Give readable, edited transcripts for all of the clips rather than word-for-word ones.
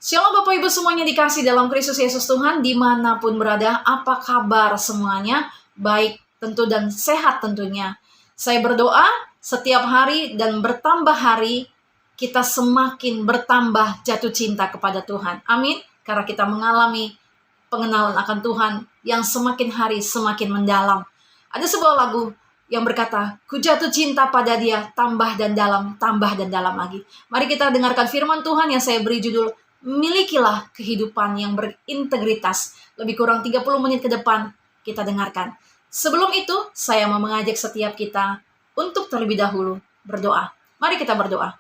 Shalom Bapak Ibu semuanya dikasih dalam Kristus Yesus Tuhan dimanapun berada. Apa kabar semuanya? Baik tentu dan sehat tentunya. Saya berdoa setiap hari dan bertambah hari kita semakin bertambah jatuh cinta kepada Tuhan. Amin. Karena kita mengalami pengenalan akan Tuhan yang semakin hari semakin mendalam. Ada sebuah lagu yang berkata, ku jatuh cinta pada dia, tambah dan dalam lagi. Mari kita dengarkan firman Tuhan yang saya beri judul, milikilah kehidupan yang berintegritas. Lebih kurang 30 menit ke depan kita dengarkan. Sebelum itu, saya mau mengajak setiap kita untuk terlebih dahulu berdoa. Mari kita berdoa.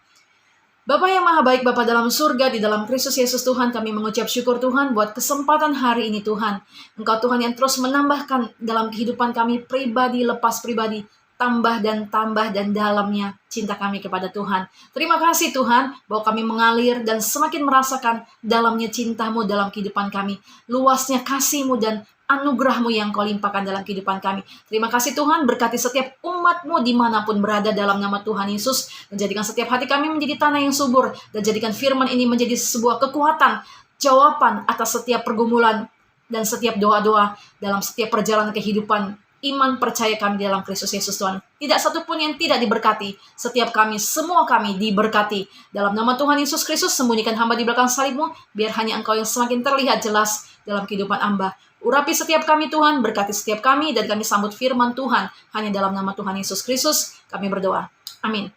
Bapa yang maha baik, Bapa dalam surga, di dalam Kristus Yesus Tuhan, kami mengucap syukur Tuhan buat kesempatan hari ini Tuhan. Engkau Tuhan yang terus menambahkan dalam kehidupan kami pribadi lepas pribadi, tambah dan dalamnya cinta kami kepada Tuhan. Terima kasih Tuhan bahwa kami mengalir dan semakin merasakan dalamnya cinta-Mu dalam kehidupan kami. Luasnya kasih-Mu dan anugerah-Mu yang Kau limpahkan dalam kehidupan kami. Terima kasih Tuhan, berkati setiap umat-Mu dimanapun berada dalam nama Tuhan Yesus. Dan jadikan setiap hati kami menjadi tanah yang subur. Dan jadikan firman ini menjadi sebuah kekuatan, jawaban atas setiap pergumulan dan setiap doa-doa dalam setiap perjalanan kehidupan. Iman percaya kami dalam Kristus Yesus Tuhan. Tidak satupun yang tidak diberkati. Setiap kami, semua kami diberkati. Dalam nama Tuhan Yesus Kristus, sembunyikan hamba di belakang salib-Mu, biar hanya Engkau yang semakin terlihat jelas dalam kehidupan hamba. Urapi setiap kami Tuhan, berkati setiap kami, dan kami sambut firman Tuhan. Hanya dalam nama Tuhan Yesus Kristus, kami berdoa. Amin.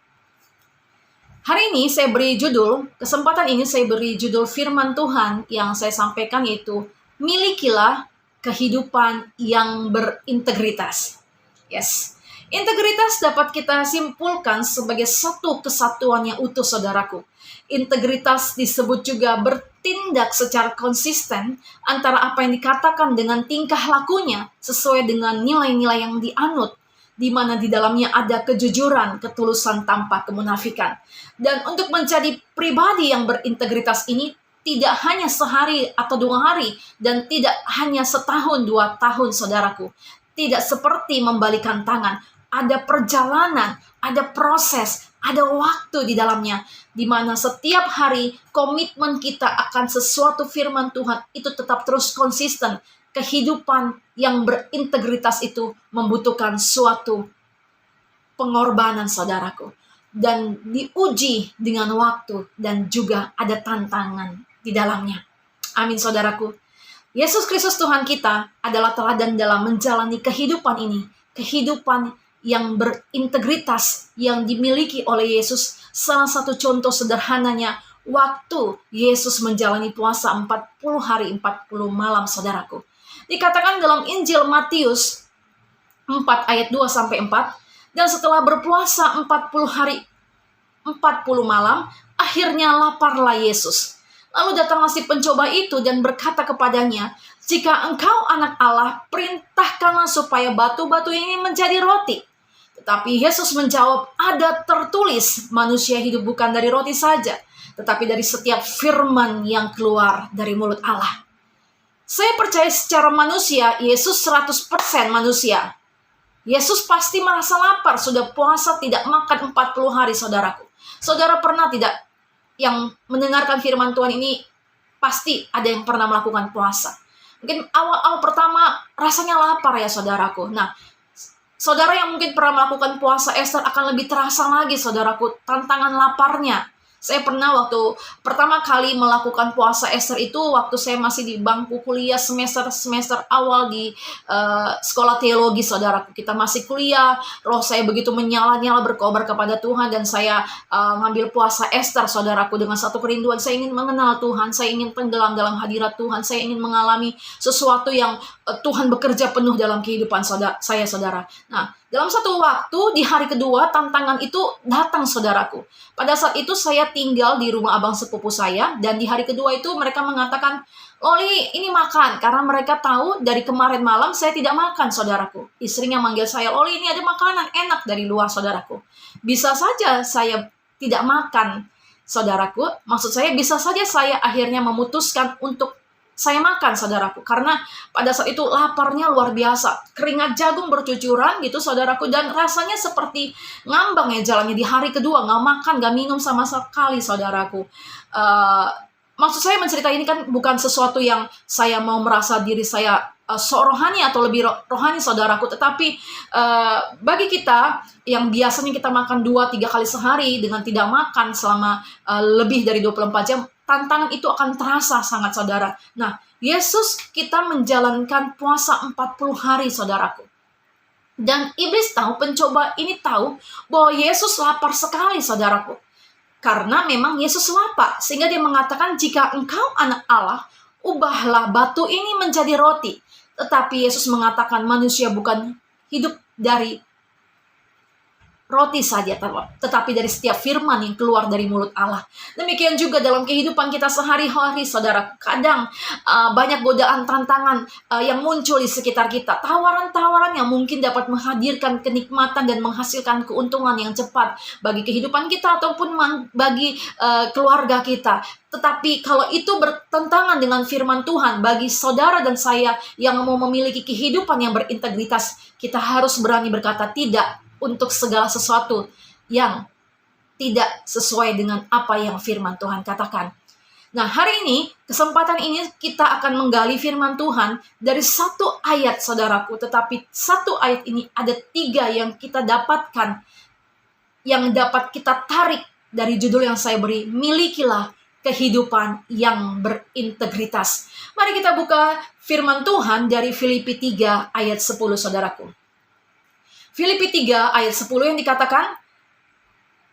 Hari ini saya beri judul, kesempatan ini saya beri judul firman Tuhan yang saya sampaikan yaitu, milikilah kehidupan yang berintegritas. Yes. Integritas dapat kita simpulkan sebagai satu kesatuan yang utuh, saudaraku. Integritas disebut juga bertindak secara konsisten antara apa yang dikatakan dengan tingkah lakunya sesuai dengan nilai-nilai yang dianut, di mana di dalamnya ada kejujuran, ketulusan tanpa kemunafikan. Dan untuk menjadi pribadi yang berintegritas ini, tidak hanya sehari atau 2 hari, dan tidak hanya setahun 2 tahun, saudaraku. Tidak seperti membalikan tangan. Ada perjalanan, ada proses, ada waktu di dalamnya. Di mana setiap hari komitmen kita akan sesuatu firman Tuhan itu tetap terus konsisten. Kehidupan yang berintegritas itu membutuhkan suatu pengorbanan, saudaraku. Dan diuji dengan waktu dan juga ada tantangan di dalamnya. Amin, saudaraku. Yesus Kristus Tuhan kita adalah teladan dalam menjalani kehidupan ini. Kehidupan yang berintegritas yang dimiliki oleh Yesus. Salah satu contoh sederhananya, waktu Yesus menjalani puasa 40 hari 40 malam, saudaraku. Dikatakan dalam Injil Matius 4 ayat 2-4, dan setelah berpuasa 40 hari 40 malam, akhirnya laparlah Yesus. Lalu datanglah si pencoba itu dan berkata kepadanya, jika engkau anak Allah, perintahkanlah supaya batu-batu ini menjadi roti. Tetapi Yesus menjawab, ada tertulis, manusia hidup bukan dari roti saja, tetapi dari setiap firman yang keluar dari mulut Allah. Saya percaya secara manusia, Yesus 100% manusia. Yesus pasti merasa lapar, sudah puasa tidak makan 40 hari, saudaraku. Saudara pernah tidak yang mendengarkan firman Tuhan ini, pasti ada yang pernah melakukan puasa. Mungkin awal-awal pertama rasanya lapar ya, saudaraku. Nah, saudara yang mungkin pernah melakukan puasa Ester akan lebih terasa lagi, saudaraku, tantangan laparnya. Saya pernah waktu pertama kali melakukan puasa Ester itu waktu saya masih di bangku kuliah semester awal di sekolah teologi, saudaraku. Kita masih kuliah, roh saya begitu menyala-nyala berkobar kepada Tuhan, dan saya ngambil puasa Ester, saudaraku, dengan satu kerinduan. Saya ingin mengenal Tuhan, saya ingin tenggelam dalam hadirat Tuhan, saya ingin mengalami sesuatu yang Tuhan bekerja penuh dalam kehidupan saya, saudara. Nah, dalam satu waktu, di hari kedua, tantangan itu datang, saudaraku. Pada saat itu saya tinggal di rumah abang sepupu saya, dan di hari kedua itu mereka mengatakan, Loli, ini makan. Karena mereka tahu dari kemarin malam saya tidak makan, saudaraku. Istrinya manggil saya, Loli, ini ada makanan enak dari luar, saudaraku. Bisa saja saya tidak makan, saudaraku. Maksud saya, bisa saja saya akhirnya memutuskan untuk saya makan, saudaraku, karena pada saat itu laparnya luar biasa, keringat jagung bercucuran gitu, saudaraku, dan rasanya seperti ngambang ya jalannya. Di hari kedua nggak makan, nggak minum sama sekali, saudaraku. maksud saya menceritakan ini kan bukan sesuatu yang saya mau merasa diri saya sok rohani atau lebih rohani saudaraku, tetapi bagi kita yang biasanya kita makan 2-3 kali sehari dengan tidak makan selama lebih dari 24 jam, tantangan itu akan terasa sangat saudara. Nah, Yesus kita menjalankan puasa 40 hari saudaraku. Dan iblis tahu, pencoba ini tahu bahwa Yesus lapar sekali saudaraku. Karena memang Yesus lapar, sehingga dia mengatakan, jika engkau anak Allah, ubahlah batu ini menjadi roti. Tetapi Yesus mengatakan manusia bukan hidup dari roti saja, tetapi dari setiap firman yang keluar dari mulut Allah. Demikian juga dalam kehidupan kita sehari-hari, saudara. Kadang banyak godaan, tantangan yang muncul di sekitar kita. Tawaran-tawaran yang mungkin dapat menghadirkan kenikmatan dan menghasilkan keuntungan yang cepat bagi kehidupan kita ataupun bagi keluarga kita. Tetapi kalau itu bertentangan dengan firman Tuhan, bagi saudara dan saya yang mau memiliki kehidupan yang berintegritas, kita harus berani berkata tidak untuk segala sesuatu yang tidak sesuai dengan apa yang firman Tuhan katakan. Nah, hari ini, kesempatan ini kita akan menggali firman Tuhan dari satu ayat, saudaraku. Tetapi satu ayat ini ada 3 yang kita dapatkan, yang dapat kita tarik dari judul yang saya beri, milikilah kehidupan yang berintegritas. Mari kita buka firman Tuhan dari Filipi 3 ayat 10, saudaraku. Filipi 3 ayat 10 yang dikatakan,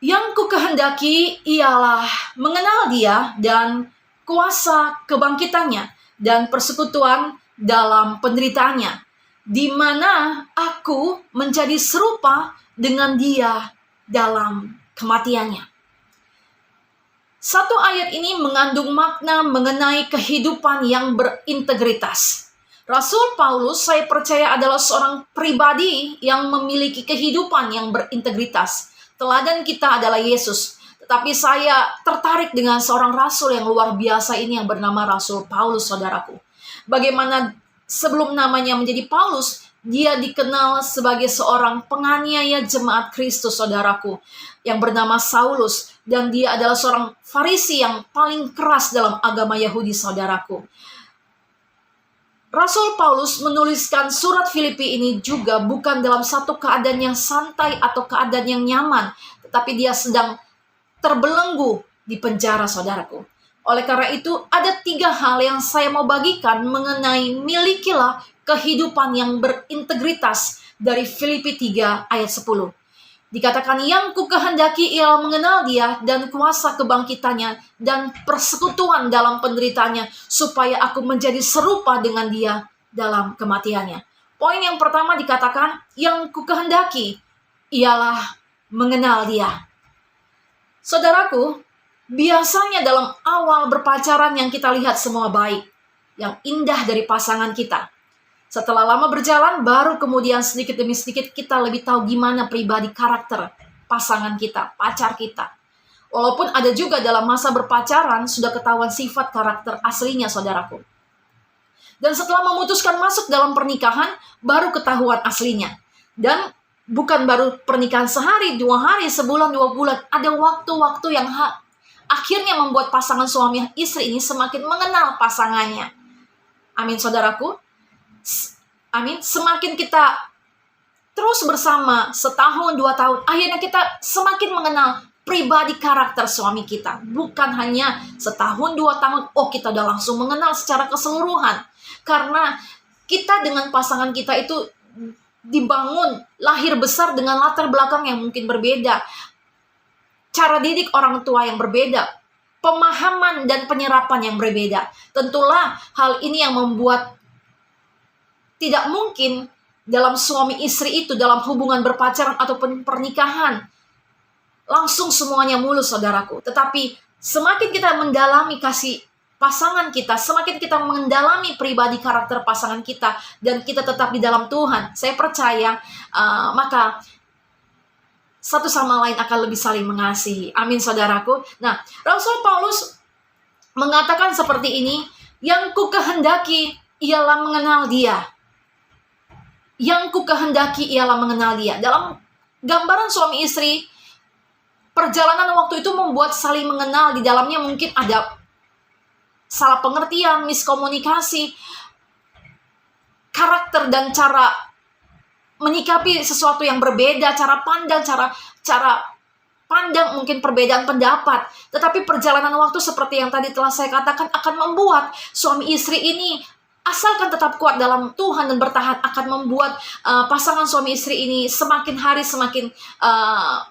yang kukehendaki ialah mengenal Dia dan kuasa kebangkitannya dan persekutuan dalam penderitaannya, di mana aku menjadi serupa dengan Dia dalam kematiannya. Satu ayat ini mengandung makna mengenai kehidupan yang berintegritas. Rasul Paulus, saya percaya, adalah seorang pribadi yang memiliki kehidupan yang berintegritas. Teladan kita adalah Yesus. Tetapi saya tertarik dengan seorang rasul yang luar biasa ini yang bernama Rasul Paulus, saudaraku. Bagaimana sebelum namanya menjadi Paulus, dia dikenal sebagai seorang penganiaya jemaat Kristus, saudaraku, yang bernama Saulus. Dan dia adalah seorang Farisi yang paling keras dalam agama Yahudi, saudaraku. Rasul Paulus menuliskan surat Filipi ini juga bukan dalam satu keadaan yang santai atau keadaan yang nyaman, tetapi dia sedang terbelenggu di penjara, saudaraku. Oleh karena itu, ada 3 hal yang saya mau bagikan mengenai milikilah kehidupan yang berintegritas dari Filipi 3 ayat 10. Dikatakan, yang kukehendaki ialah mengenal Dia dan kuasa kebangkitannya dan persekutuan dalam penderitaannya, supaya aku menjadi serupa dengan Dia dalam kematiannya. Poin yang pertama dikatakan, yang kukehendaki ialah mengenal Dia. Saudaraku, biasanya dalam awal berpacaran yang kita lihat semua baik, yang indah dari pasangan kita. Setelah lama berjalan, baru kemudian sedikit demi sedikit kita lebih tahu gimana pribadi karakter pasangan kita, pacar kita. Walaupun ada juga dalam masa berpacaran sudah ketahuan sifat karakter aslinya, saudaraku. Dan setelah memutuskan masuk dalam pernikahan, baru ketahuan aslinya. Dan bukan baru pernikahan sehari, 2 hari, sebulan, 2 bulan. Ada waktu-waktu yang akhirnya membuat pasangan suami istri ini semakin mengenal pasangannya. Amin, saudaraku. Amin. Semakin kita terus bersama setahun, 2 tahun, akhirnya kita semakin mengenal pribadi karakter suami kita. Bukan hanya setahun, 2 tahun, kita udah langsung mengenal secara keseluruhan. Karena kita dengan pasangan kita itu dibangun, lahir besar dengan latar belakang yang mungkin berbeda. Cara didik orang tua yang berbeda. Pemahaman dan penyerapan yang berbeda. Tentulah hal ini yang membuat tidak mungkin dalam suami istri itu, dalam hubungan berpacaran ataupun pernikahan, langsung semuanya mulus, saudaraku. Tetapi semakin kita mendalami kasih pasangan kita, semakin kita mendalami pribadi karakter pasangan kita, dan kita tetap di dalam Tuhan, saya percaya maka satu sama lain akan lebih saling mengasihi. Amin, saudaraku. Nah, Rasul Paulus mengatakan seperti ini, yang kukehendaki ialah mengenal Dia. Yang kukehendaki ialah mengenal Dia. Dalam gambaran suami istri, perjalanan waktu itu membuat saling mengenal. Di dalamnya mungkin ada salah pengertian, miskomunikasi, karakter dan cara menyikapi sesuatu yang berbeda, cara pandang mungkin perbedaan pendapat. Tetapi perjalanan waktu seperti yang tadi telah saya katakan akan membuat suami istri ini, asalkan tetap kuat dalam Tuhan dan bertahan, akan membuat pasangan suami istri ini semakin hari semakin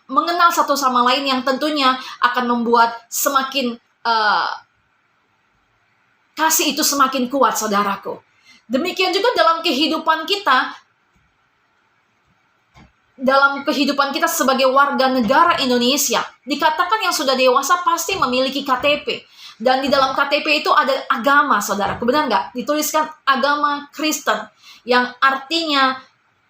mengenal satu sama lain, yang tentunya akan membuat semakin kasih itu semakin kuat, saudaraku. Demikian juga dalam kehidupan kita sebagai warga negara Indonesia. Dikatakan yang sudah dewasa pasti memiliki KTP. Dan di dalam KTP itu ada agama, saudaraku. Benar nggak? Dituliskan agama Kristen, yang artinya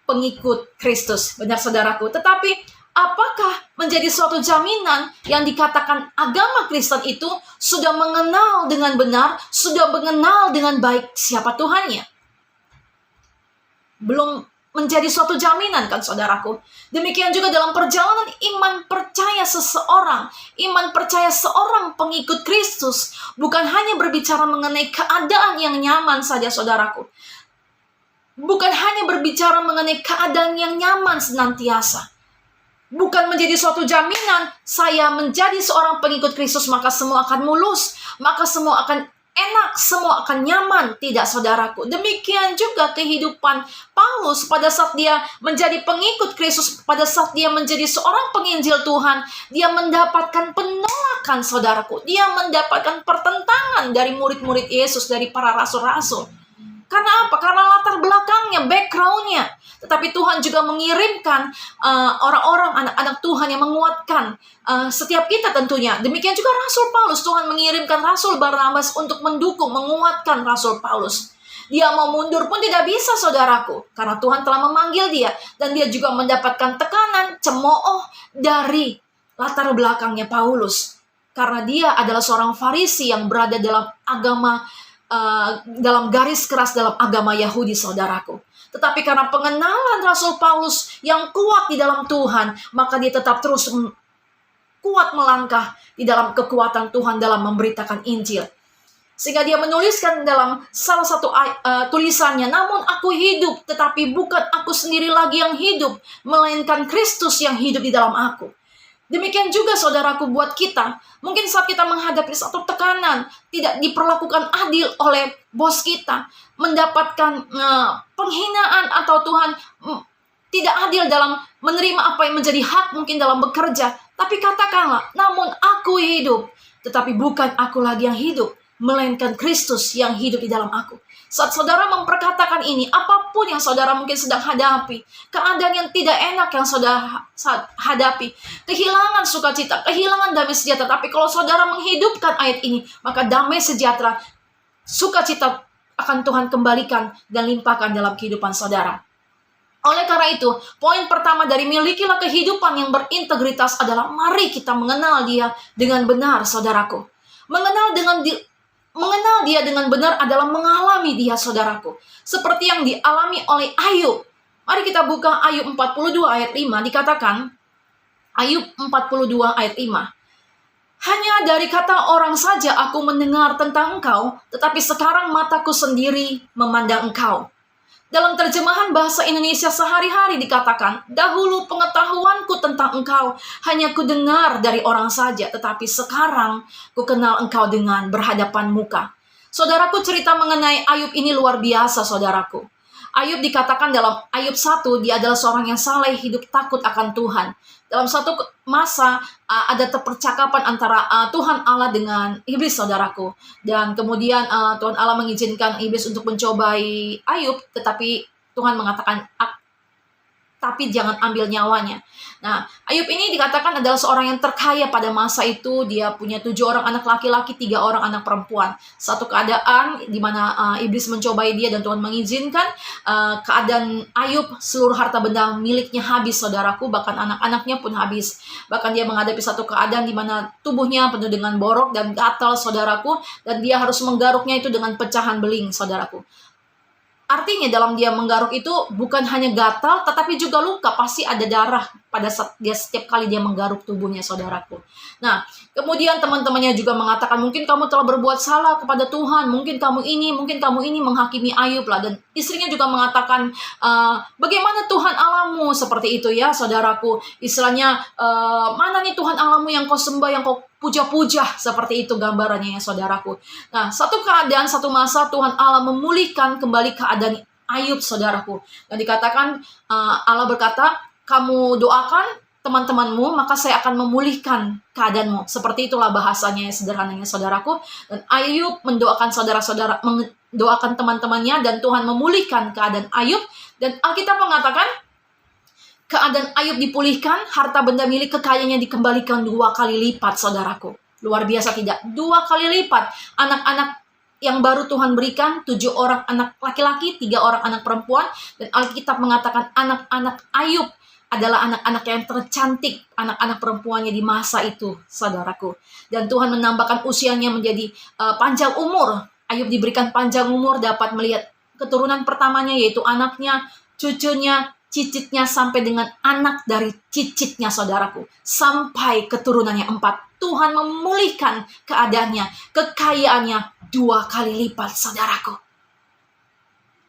pengikut Kristus. Benar, saudaraku. Tetapi apakah menjadi suatu jaminan yang dikatakan agama Kristen itu sudah mengenal dengan benar, sudah mengenal dengan baik siapa Tuhannya? Belum menjadi suatu jaminan, kan, saudaraku. Demikian juga dalam perjalanan iman percaya seseorang pengikut Kristus, bukan hanya berbicara mengenai keadaan yang nyaman saja, saudaraku. Bukan hanya berbicara mengenai keadaan yang nyaman senantiasa. Bukan menjadi suatu jaminan saya menjadi seorang pengikut Kristus maka semua akan mulus, maka semua akan enak, semua akan nyaman. Tidak, saudaraku. Demikian juga kehidupan Paulus pada saat dia menjadi pengikut Kristus, pada saat dia menjadi seorang penginjil Tuhan, dia mendapatkan penolakan, saudaraku. Dia mendapatkan pertentangan dari murid-murid Yesus, dari para rasul-rasul. Karena apa? Karena latar belakangnya, backgroundnya. Tetapi Tuhan juga mengirimkan orang-orang, anak-anak Tuhan yang menguatkan setiap kita tentunya. Demikian juga Rasul Paulus. Tuhan mengirimkan Rasul Barnabas untuk mendukung, menguatkan Rasul Paulus. Dia mau mundur pun tidak bisa, saudaraku. Karena Tuhan telah memanggil dia. Dan dia juga mendapatkan tekanan, cemooh dari latar belakangnya Paulus. Karena dia adalah seorang Farisi yang berada dalam agama, dalam garis keras dalam agama Yahudi, saudaraku. Tetapi karena pengenalan Rasul Paulus yang kuat di dalam Tuhan, maka dia tetap terus kuat melangkah di dalam kekuatan Tuhan dalam memberitakan Injil. Sehingga dia menuliskan dalam salah satu tulisannya, namun aku hidup, tetapi bukan aku sendiri lagi yang hidup, melainkan Kristus yang hidup di dalam aku. Demikian juga, saudaraku, buat kita. Mungkin saat kita menghadapi satu tekanan, tidak diperlakukan adil oleh bos kita, mendapatkan penghinaan, atau Tuhan tidak adil dalam menerima apa yang menjadi hak mungkin dalam bekerja. Tapi katakanlah, namun aku hidup, tetapi bukan aku lagi yang hidup, melainkan Kristus yang hidup di dalam aku. Saat saudara memperkatakan ini, apapun yang saudara mungkin sedang hadapi, keadaan yang tidak enak yang saudara hadapi, kehilangan sukacita, kehilangan damai sejahtera. Tapi kalau saudara menghidupkan ayat ini, maka damai sejahtera, sukacita akan Tuhan kembalikan dan limpahkan dalam kehidupan saudara. Oleh karena itu, poin pertama dari milikilah kehidupan yang berintegritas adalah mari kita mengenal Dia dengan benar, saudaraku. Mengenal dia dengan benar adalah mengalami dia, saudaraku. Seperti yang dialami oleh Ayub. Mari kita buka Ayub 42 ayat 5. Dikatakan, Ayub 42 ayat 5. Hanya dari kata orang saja aku mendengar tentang engkau, tetapi sekarang mataku sendiri memandang engkau. Dalam terjemahan bahasa Indonesia sehari-hari dikatakan, dahulu pengetahuanku tentang engkau hanya ku dengar dari orang saja, tetapi sekarang ku kenal engkau dengan berhadapan muka. Saudaraku, cerita mengenai Ayub ini luar biasa, saudaraku. Ayub dikatakan dalam Ayub 1, dia adalah seorang yang saleh, hidup takut akan Tuhan. Dalam satu masa ada percakapan antara Tuhan Allah dengan iblis, saudaraku. Dan kemudian Tuhan Allah mengizinkan iblis untuk mencobai Ayub, tetapi Tuhan mengatakan, tapi jangan ambil nyawanya. Nah, Ayub ini dikatakan adalah seorang yang terkaya pada masa itu. Dia punya 7 orang anak laki-laki, 3 orang anak perempuan. Satu keadaan di mana iblis mencobai dia dan Tuhan mengizinkan. Keadaan Ayub, seluruh harta benda miliknya habis, saudaraku. Bahkan anak-anaknya pun habis. Bahkan dia menghadapi satu keadaan di mana tubuhnya penuh dengan borok dan gatal, saudaraku. Dan dia harus menggaruknya itu dengan pecahan beling, saudaraku. Artinya dalam dia menggaruk itu bukan hanya gatal, tetapi juga luka. Pasti ada darah pada saat dia setiap kali dia menggaruk tubuhnya, saudaraku. Nah, kemudian teman-temannya juga mengatakan, mungkin kamu telah berbuat salah kepada Tuhan, mungkin kamu ini menghakimi Ayub lah. Dan istrinya juga mengatakan, bagaimana Tuhan Allahmu, seperti itu ya, saudaraku. Istilahnya, mana nih Tuhan Allahmu yang kau sembah, yang kau puja-puja, seperti itu gambarannya ya, saudaraku. Nah, satu keadaan, satu masa Tuhan Allah memulihkan kembali keadaan Ayub, saudaraku. Dan dikatakan, Allah berkata, kamu doakan teman-temanmu, maka saya akan memulihkan keadaanmu. Seperti itulah bahasanya sederhananya, saudaraku. Dan Ayub mendoakan saudara-saudara, mendoakan teman-temannya, dan Tuhan memulihkan keadaan Ayub. Dan Alkitab mengatakan, keadaan Ayub dipulihkan, harta benda milik kekayaannya dikembalikan 2 kali lipat, saudaraku. Luar biasa tidak? 2 kali lipat. Anak-anak yang baru Tuhan berikan, 7 orang anak laki-laki, 3 orang anak perempuan. Dan Alkitab mengatakan anak-anak Ayub adalah anak-anak yang tercantik, anak-anak perempuannya di masa itu, saudaraku. Dan Tuhan menambahkan usianya menjadi panjang umur. Ayub diberikan panjang umur, dapat melihat keturunan pertamanya, yaitu anaknya, cucunya, cicitnya, sampai dengan anak dari cicitnya, saudaraku. Sampai keturunannya 4. Tuhan memulihkan keadaannya, kekayaannya 2 kali lipat, saudaraku.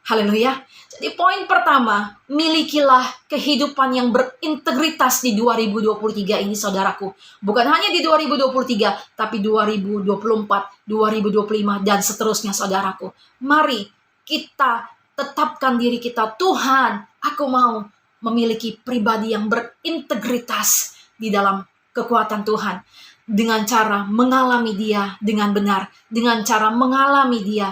Haleluya. Jadi poin pertama, milikilah kehidupan yang berintegritas di 2023 ini, saudaraku. Bukan hanya di 2023, tapi 2024, 2025, dan seterusnya, saudaraku. Mari kita tetapkan diri kita, Tuhan, aku mau memiliki pribadi yang berintegritas di dalam kekuatan Tuhan. Dengan cara mengalami Dia dengan benar. Dengan cara mengalami Dia,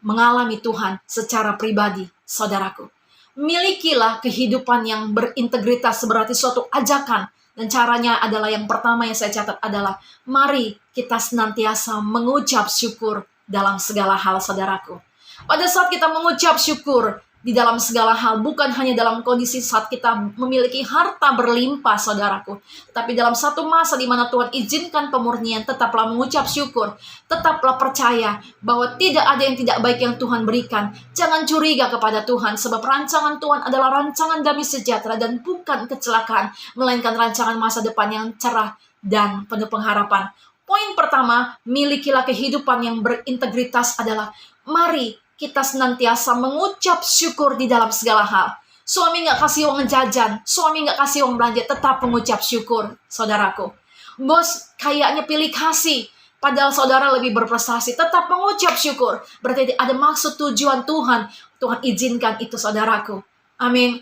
mengalami Tuhan secara pribadi, saudaraku. Milikilah kehidupan yang berintegritas, berarti suatu ajakan. Dan caranya adalah, yang pertama yang saya catat adalah, mari kita senantiasa mengucap syukur dalam segala hal, saudaraku. Pada saat kita mengucap syukur di dalam segala hal, bukan hanya dalam kondisi saat kita memiliki harta berlimpah, saudaraku, tapi dalam satu masa di mana Tuhan izinkan pemurnian, tetaplah mengucap syukur, tetaplah percaya bahwa tidak ada yang tidak baik yang Tuhan berikan. Jangan curiga kepada Tuhan, sebab rancangan Tuhan adalah rancangan damai sejahtera dan bukan kecelakaan, melainkan rancangan masa depan yang cerah dan penuh pengharapan. Poin pertama, milikilah kehidupan yang berintegritas adalah, mari kita senantiasa mengucap syukur di dalam segala hal. Suami nggak kasih uang jajan, suami nggak kasih uang belanja, tetap mengucap syukur, saudaraku. Bos kayaknya pilih kasih, padahal saudara lebih berprestasi, tetap mengucap syukur. Berarti ada maksud tujuan Tuhan. Tuhan izinkan itu, saudaraku. Amin.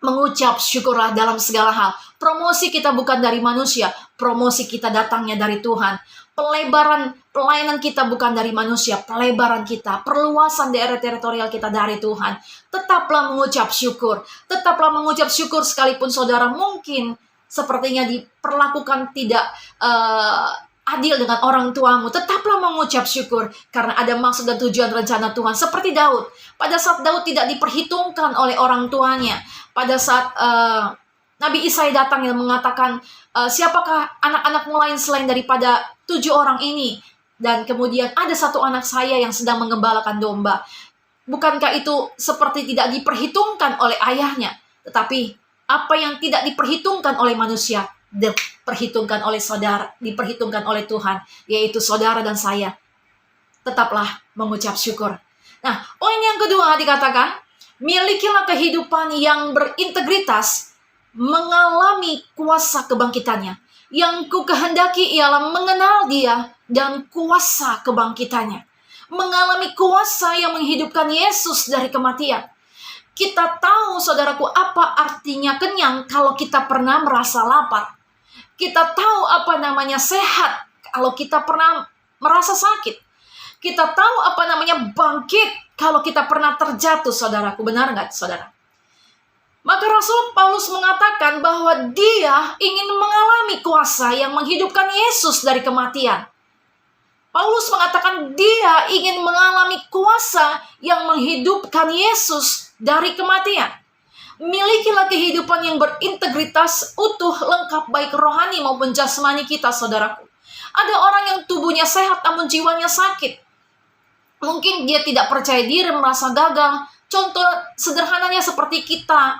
Mengucap syukurlah dalam segala hal. Promosi kita bukan dari manusia, promosi kita datangnya dari Tuhan. Pelebaran pelayanan kita bukan dari manusia, pelebaran kita, perluasan daerah teritorial kita dari Tuhan. Tetaplah mengucap syukur. Tetaplah mengucap syukur sekalipun saudara mungkin sepertinya diperlakukan tidak adil dengan orang tuamu. Tetaplah mengucap syukur karena ada maksud dan tujuan rencana Tuhan. Seperti Daud. Pada saat Daud tidak diperhitungkan oleh orang tuanya. Pada saat Nabi Isai datang yang mengatakan, siapakah anak-anakmu lain selain daripada 7 orang ini? Dan kemudian ada 1 anak saya yang sedang mengembalakan domba. Bukankah itu seperti tidak diperhitungkan oleh ayahnya? Tetapi apa yang tidak diperhitungkan oleh manusia, diperhitungkan oleh saudara, diperhitungkan oleh Tuhan, yaitu saudara dan saya. Tetaplah mengucap syukur. Nah, poin yang kedua dikatakan, milikilah kehidupan yang berintegritas, mengalami kuasa kebangkitannya. Yang ku kehendaki ialah mengenal Dia dan kuasa kebangkitannya. Mengalami kuasa yang menghidupkan Yesus dari kematian. Kita tahu, saudaraku, apa artinya kenyang kalau kita pernah merasa lapar. Kita tahu apa namanya sehat kalau kita pernah merasa sakit. Kita tahu apa namanya bangkit kalau kita pernah terjatuh, saudaraku. Benar nggak, saudara? Maka Rasul Paulus mengatakan bahwa dia ingin mengalami kuasa yang menghidupkan Yesus dari kematian. Paulus mengatakan dia ingin mengalami kuasa yang menghidupkan Yesus dari kematian. Milikilah kehidupan yang berintegritas, utuh, lengkap, baik rohani maupun jasmani kita, saudaraku. Ada orang yang tubuhnya sehat namun jiwanya sakit. Mungkin dia tidak percaya diri, merasa gagal, Contoh sederhananya seperti kita,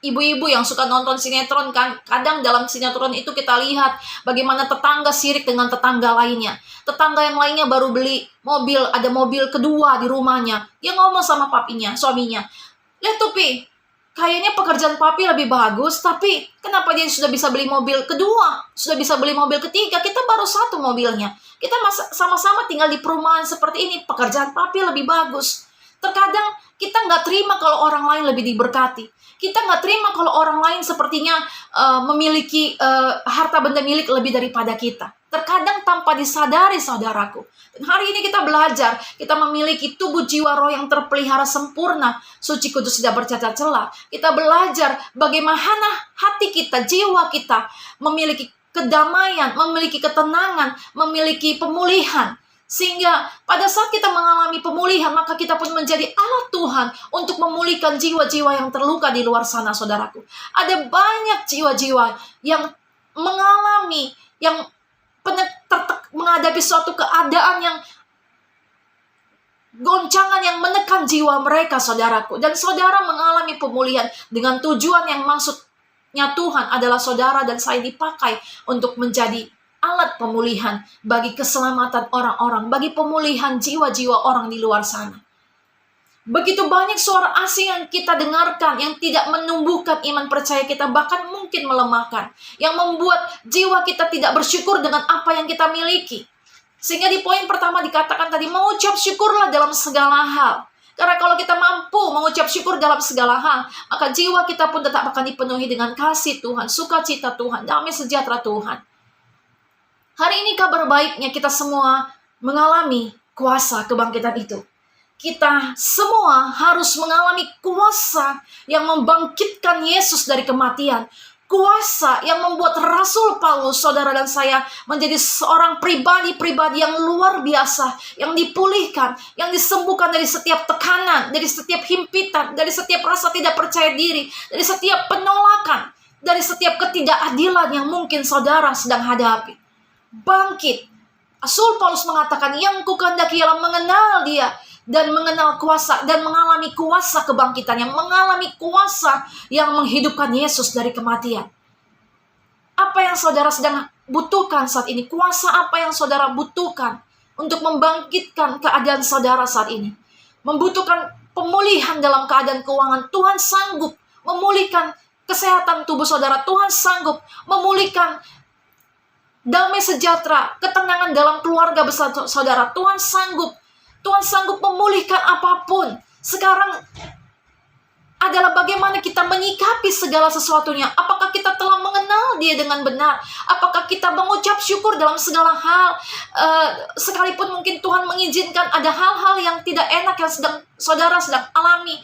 ibu-ibu yang suka nonton sinetron kan, kadang dalam sinetron itu kita lihat bagaimana tetangga sirik dengan tetangga lainnya. Tetangga yang lainnya baru beli mobil, ada mobil kedua di rumahnya. Dia ngomong sama papinya, suaminya, "Lihat tuh Pi, kayaknya pekerjaan papi lebih bagus, tapi kenapa dia sudah bisa beli mobil kedua, sudah bisa beli mobil ketiga, kita baru satu mobilnya. Kita sama-sama tinggal di perumahan seperti ini, pekerjaan papi lebih bagus." Terkadang kita nggak terima kalau orang lain lebih diberkati. Kita nggak terima kalau orang lain sepertinya memiliki harta benda milik lebih daripada kita. Terkadang tanpa disadari, saudaraku. Dan hari ini kita belajar, kita memiliki tubuh jiwa roh yang terpelihara sempurna, suci kudus tidak bercacat celah. Kita belajar bagaimana hati kita, jiwa kita memiliki kedamaian, memiliki ketenangan, memiliki pemulihan. Sehingga pada saat kita mengalami pemulihan, maka kita pun menjadi alat Tuhan untuk memulihkan jiwa-jiwa yang terluka di luar sana, saudaraku. Ada banyak jiwa-jiwa yang mengalami, yang menghadapi suatu keadaan yang goncangan yang menekan jiwa mereka, saudaraku. Dan saudara mengalami pemulihan dengan tujuan yang maksudnya Tuhan adalah saudara dan saya dipakai untuk menjadi alat pemulihan bagi keselamatan orang-orang, bagi pemulihan jiwa-jiwa orang di luar sana. Begitu banyak suara asing yang kita dengarkan, yang tidak menumbuhkan iman percaya kita, bahkan mungkin melemahkan, yang membuat jiwa kita tidak bersyukur dengan apa yang kita miliki. Sehingga di poin pertama dikatakan tadi, mengucap syukurlah dalam segala hal. Karena kalau kita mampu mengucap syukur dalam segala hal, maka jiwa kita pun tetap akan dipenuhi dengan kasih Tuhan, sukacita Tuhan, damai sejahtera Tuhan. Hari ini kabar baiknya kita semua mengalami kuasa kebangkitan itu. Kita semua harus mengalami kuasa yang membangkitkan Yesus dari kematian. Kuasa yang membuat Rasul Paulus, saudara dan saya, menjadi seorang pribadi-pribadi yang luar biasa, yang dipulihkan, yang disembuhkan dari setiap tekanan, dari setiap himpitan, dari setiap rasa tidak percaya diri, dari setiap penolakan, dari setiap ketidakadilan yang mungkin saudara sedang hadapi. Bangkit. Rasul Paulus mengatakan, yang kukandaki ialah mengenal dia dan mengenal kuasa dan mengalami kuasa kebangkitan, yang mengalami kuasa yang menghidupkan Yesus dari kematian. Apa yang saudara sedang butuhkan saat ini? Kuasa apa yang saudara butuhkan untuk membangkitkan keadaan saudara saat ini? Membutuhkan pemulihan dalam keadaan keuangan. Tuhan sanggup memulihkan kesehatan tubuh saudara. Tuhan sanggup memulihkan damai sejahtera, ketenangan dalam keluarga besar saudara. Tuhan sanggup memulihkan apapun. Sekarang adalah bagaimana kita menyikapi segala sesuatunya. Apakah kita telah mengenal dia dengan benar? Apakah kita mengucap syukur dalam segala hal? Sekalipun mungkin Tuhan mengizinkan ada hal-hal yang tidak enak yang saudara sedang alami.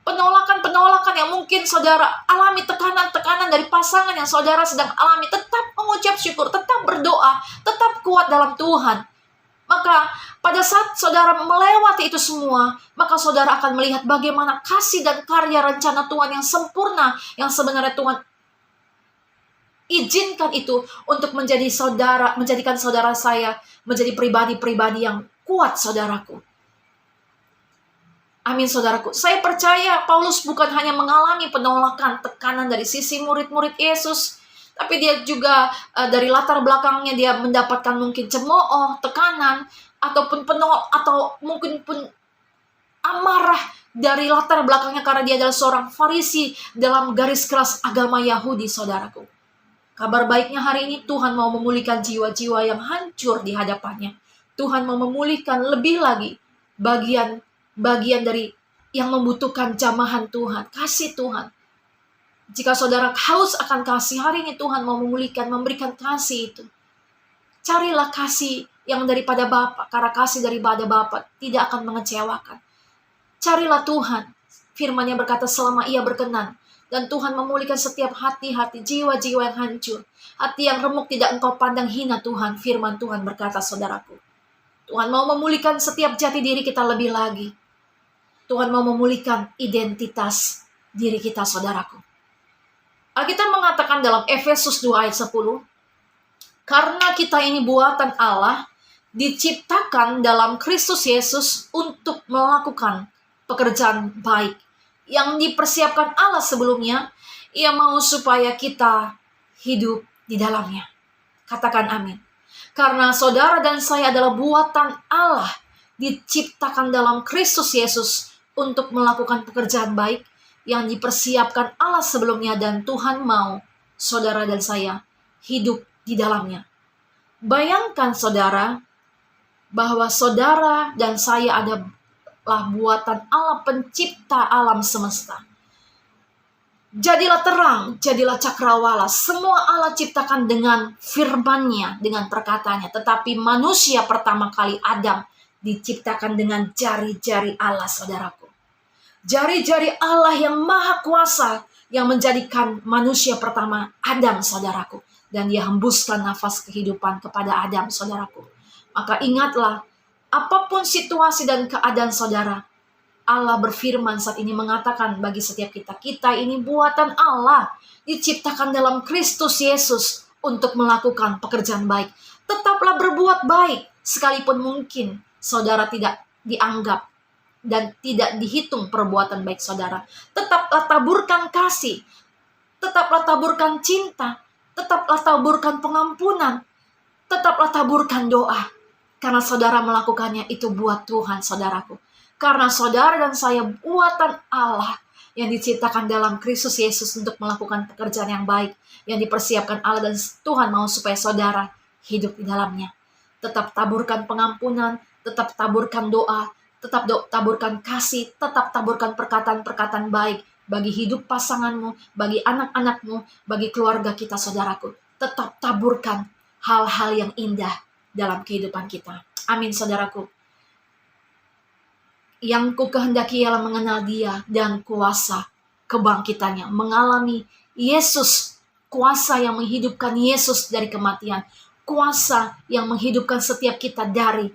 Penolakan-penolakan yang mungkin saudara alami, tekanan-tekanan dari pasangan yang saudara sedang alami, tetap mengucap syukur, tetap berdoa, tetap kuat dalam Tuhan. Maka pada saat saudara melewati itu semua, maka saudara akan melihat bagaimana kasih dan karya rencana Tuhan yang sempurna, yang sebenarnya Tuhan izinkan itu untuk menjadikan saudara saya menjadi pribadi-pribadi yang kuat, saudaraku. Amin, saudaraku. Saya percaya Paulus bukan hanya mengalami penolakan, tekanan dari sisi murid-murid Yesus, tapi dia juga dari latar belakangnya dia mendapatkan mungkin cemooh, tekanan, ataupun atau mungkin pun amarah dari latar belakangnya karena dia adalah seorang Farisi dalam garis keras agama Yahudi, saudaraku. Kabar baiknya hari ini Tuhan mau memulihkan jiwa-jiwa yang hancur di hadapannya. Tuhan mau memulihkan lebih lagi bagian dari yang membutuhkan jamahan Tuhan, kasih Tuhan. Jika saudara haus akan kasih, hari ini Tuhan mau memulihkan, memberikan kasih itu. Carilah kasih yang daripada Bapa, karena kasih daripada Bapa tidak akan mengecewakan. Carilah Tuhan, firman-Nya berkata selama Ia berkenan. Dan Tuhan memulihkan setiap hati-hati, jiwa-jiwa yang hancur. Hati yang remuk tidak Engkau pandang hina Tuhan, firman Tuhan berkata, saudaraku. Tuhan mau memulihkan setiap jati diri kita lebih lagi. Tuhan mau memulihkan identitas diri kita, saudaraku. Alkitab mengatakan dalam Efesus 2 ayat 10, karena kita ini buatan Allah, diciptakan dalam Kristus Yesus untuk melakukan pekerjaan baik yang dipersiapkan Allah sebelumnya. Ia mau supaya kita hidup di dalamnya. Katakan amin. Karena saudara dan saya adalah buatan Allah, diciptakan dalam Kristus Yesus untuk melakukan pekerjaan baik yang dipersiapkan Allah sebelumnya, dan Tuhan mau saudara dan saya hidup di dalamnya. Bayangkan saudara, bahwa saudara dan saya adalah buatan Allah, pencipta alam semesta. Jadilah terang, jadilah cakrawala. Semua Allah ciptakan dengan firman-Nya, dengan perkataannya. Tetapi manusia pertama kali, Adam, diciptakan dengan jari-jari Allah, saudaraku. Jari-jari Allah yang maha kuasa, yang menjadikan manusia pertama, Adam, saudaraku. Dan dia hembuskan nafas kehidupan kepada Adam, saudaraku. Maka ingatlah, apapun situasi dan keadaan saudara, Allah berfirman saat ini mengatakan bagi setiap kita ini buatan Allah, diciptakan dalam Kristus Yesus untuk melakukan pekerjaan baik. Tetaplah berbuat baik, sekalipun mungkin saudara tidak dianggap dan tidak dihitung perbuatan baik saudara. Tetaplah taburkan kasih, tetaplah taburkan cinta, tetaplah taburkan pengampunan, tetaplah taburkan doa. Karena saudara melakukannya itu buat Tuhan, saudaraku. Karena saudara dan saya buatan Allah yang diciptakan dalam Kristus Yesus untuk melakukan pekerjaan yang baik yang dipersiapkan Allah, dan Tuhan mau supaya saudara hidup di dalamnya. Tetap taburkan pengampunan, tetap taburkan doa, tetap taburkan kasih, tetap taburkan perkataan-perkataan baik bagi hidup pasanganmu, bagi anak-anakmu, bagi keluarga kita, saudaraku. Tetap taburkan hal-hal yang indah dalam kehidupan kita. Amin, saudaraku. Yang ku kehendaki ialah mengenal Dia dan kuasa kebangkitannya, mengalami Yesus, kuasa yang menghidupkan Yesus dari kematian, kuasa yang menghidupkan setiap kita dari